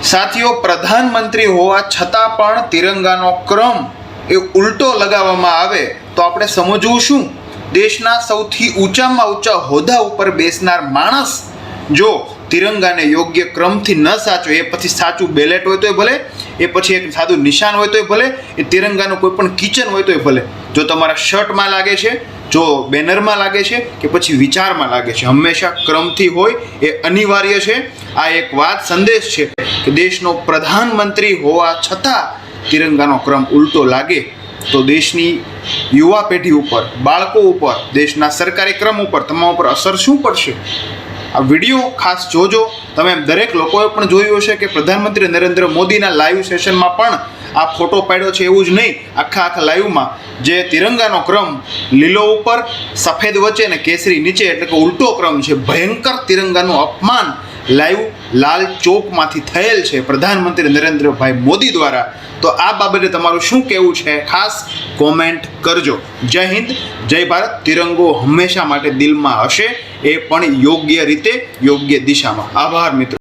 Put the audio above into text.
સાથીઓ, પ્રધાનમંત્રી હોવા છતાં પણ તિરંગાનો ક્રમ એ ઉલટો લગાવવામાં આવે તો આપણે સમજવું શું? દેશના સૌથી ઊંચામાં ઊંચા હોદ્દા ઉપર બેસનાર માણસ જો તિરંગાને યોગ્ય ક્રમથી ન સાચવે, એ પછી સાચું બેલેટ હોય તોય ભલે, એ પછી એક સાદું નિશાન હોય તોય ભલે, એ તિરંગાનું કોઈ પણ કિચન હોય તોય ભલે, જો તમારા શર્ટમાં લાગે છે, જો બેનરમાં લાગે છે કે પછી વિચારમાં લાગે છે, હંમેશા ક્રમથી હોય એ અનિવાર્ય છે. આ એક વાત સંદેશ છે કે દેશનો પ્રધાનમંત્રી હોવા છતાં તિરંગાનો ક્રમ ઉલટો લાગે તો દેશની યુવા પેઢી ઉપર, બાળકો ઉપર, દેશના સરકારી ક્રમ ઉપર, તમામ ઉપર અસર શું પડશે? આ વિડીયો ખાસ જોજો. તમે દરેક લોકોએ પણ જોયું હશે કે પ્રધાનમંત્રી નરેન્દ્ર મોદીના લાઈવ સેશનમાં પણ આ ફોટો પાડ્યો છે એવું જ નહીં, આખા લાઈવમાં જે તિરંગાનો ક્રમ લીલો ઉપર, સફેદ વચ્ચે અને કેસરી નીચે, એટલે કે ઉલટો ક્રમ છે. ભયંકર તિરંગાનું અપમાન લાઈવ લાલ ચોકમાંથી થયેલ છે પ્રધાનમંત્રી નરેન્દ્રભાઈ મોદી દ્વારા. તો આ બાબતે તમારું શું કહેવું છે? ખાસ કોમેન્ટ કરજો. જય હિન્દ, જય ભારત. તિરંગો હંમેશા માટે દિલમાં હશે, એ પણ યોગ્ય રીતે, યોગ્ય દિશામાં. આભાર મિત્રો.